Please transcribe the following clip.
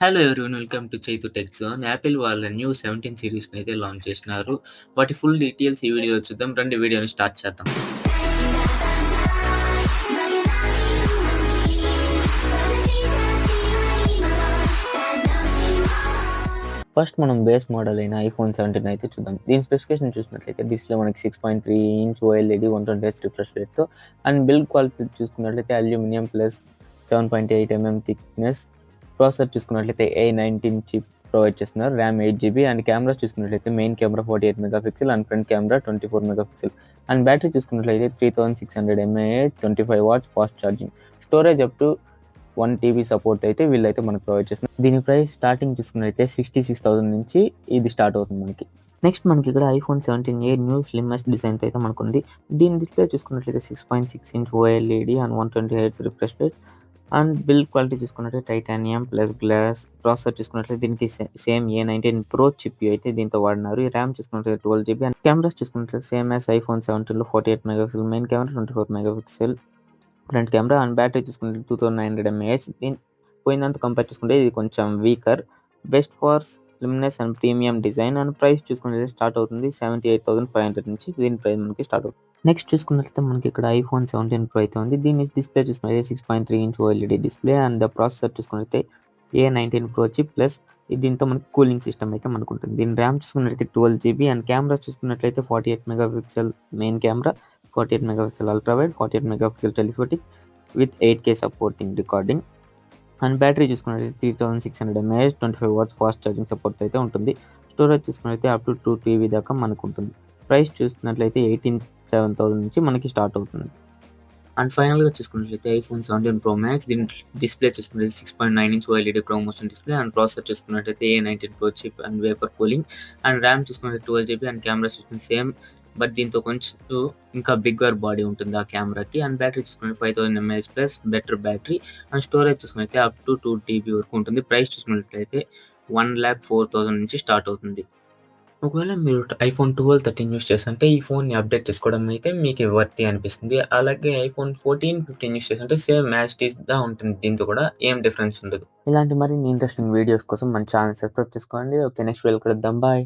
Hello everyone, welcome to Chaitu tech zone. Apple వాళ్ళ new 17 సిరీస్‌ని అయితే launch చేసినారు. వాటి ఫుల్ డీటెయిల్స్ ఈ వీడియోలో చూద్దాం. రండి వీడియోని స్టార్ట్ చేద్దాం. ఫస్ట్ మనం బేస్ మోడల్ అయిన ఐఫోన్ 17 అయితే చూద్దాం. దీని స్పెసిఫికేషన్ చూసినట్లయితే డిస్ప్లే మనకి 6.3 ఇంచ్ ఓఎల్ఈడి 120 రిఫ్రెష్ రేట్‌తో అండ్ బిల్డ్ క్వాలిటీ చూసుకున్నట్లయితే అల్యూమినియం ప్లస్ 7.8 థిక్‌నెస్. ప్రాసెసర్ చూసుకున్నట్లయితే A19 చిప్ ప్రొవైడ్ చేస్తున్నారు. ర్యామ్ 8 GB అండ్ కెమెరాస్ చూసుకున్నట్లయితే main camera 48 megapixel and front camera 24 megapixel and battery చూసుకున్నట్లయితే 3600 mAh 25 watts fast charging. Storage up to 1 TB support అయితే వీళ్ళైతే మనకు provide చేస్తున్నారు. దీని ప్రైస్ స్టార్టింగ్ చూసుకున్నట్లయితే 66,000 నుంచి ఇది స్టార్ట్ అవుతుంది మనకి. నెక్స్ట్ మనకి ఇక్కడ iPhone 17A new slimmest design అయితే మనకు ఉంది. దీని డిస్ప్లే చూసుకున్నట్లయితే 6.6 inch OLED and 120 Hz refresh rate and build quality చూసుకున్నట్లయితే టైటానియం ప్లస్ గ్లాస్. ప్రాసెసర్ చూసుకున్నట్లయితే దీనికి సేమ్ A19 Pro చిప్ అయితే దీంతో వాడినారు. ఈ ర్యామ్ చూసుకున్నట్లయితే 12 GB అండ్ కెమెరాస్ చూసుకున్నట్లయితే సేమ్ యాజ్ ఐఫోన్ 17లో 48 megapixel main camera 24 megapixel front camera and battery చూసుకుంటే 2900 mAh. దీని పోయినంత కంపేర్ చేసుకుంటే ఇది కొంచెం weaker. Best for slimness and premium design and price చూసుకుంటే స్టార్ట్ అవుతుంది 78,500 నుంచి. దీని ప్రైస్ మనకి స్టార్ట్ అవుతుంది. నెక్స్ట్ చూసుకున్నట్లయితే మనకి ఇక్కడ ఐఫోన్ 17 Pro అయితే ఉంది. దీని డిస్ప్లే చూసుకున్నట్లయితే 6.3 inch OLED display and processor చూసుకున్నట్లయితే A19 Pro చిప్ ప్లస్ దీంతో మనకి కూలింగ్ సిస్టమ్ అయితే మనకు ఉంటుంది. దీని ర్యామ్ చూసుకున్నట్లయితే 12 GB అండ్ కెమెరా చూసుకున్నట్లయితే 48 megapixel main camera, 48 megapixel ultra wide, 48 megapixel telephotic with 8K supporting recording and battery చూసుకున్నట్లయితే 3600 mAh 25 watts fast charging support అయితే ఉంటుంది. స్టోరేజ్ చూసుకున్నట్లయితే అప్ టు 2 TB దాకా మనకు ఉంటుంది. ప్రైస్ చూసుకున్నట్లయితే 7,000 నుంచి మనకి స్టార్ట్ అవుతుంది. అండ్ ఫైనల్గా చూసుకున్నట్లయితే ఐఫోన్ 17 Pro Max దీని డిస్ప్లే చూసుకున్నట్లయితే 6.9 inch OLED promotion display and processor చూసుకున్నట్లయితే A19 Pro chip and vapour cooling and RAM చూసుకున్నట్లయితే 12 GB అండ్ కెమెరా చూసుకుంటే సేమ్ బట్ దీంతో కొంచెం ఇంకా బిగ్గర్ బాడీ ఉంటుంది ఆ కెమెరాకి అండ్ బ్యాటరీ చూసుకుంటే 5000 mAh plus better battery and storage చూసుకున్నట్లయితే అప్ టు 2 TB వరకు ఉంటుంది. ప్రైస్ చూసుకున్నట్లయితే 1,04,000 నుంచి స్టార్ట్ అవుతుంది. ఒకవేళ మీరు ఐఫోన్ 12, 13 యూస్ చేస్తుంటే ఈ ఫోన్ని అప్డేట్ చేసుకోవడం అయితే మీకు వర్తీ అనిపిస్తుంది. అలాగే ఐఫోన్ 14, 15 యూస్ చేస్తుంటే సేమ్ యాజ్ ఇట్ ఈస్‌గా ఉంటుంది. దీంతో కూడా ఏం డిఫరెన్స్ ఉండదు. ఇలాంటి మరిన్ని ఇంట్రెస్టింగ్ వీడియోస్ కోసం మన ఛానల్ సబ్స్క్రైబ్ చేసుకోండి. ఓకే, నెక్స్ట్ వీడియోలో కలుద్దాం. బాయ్.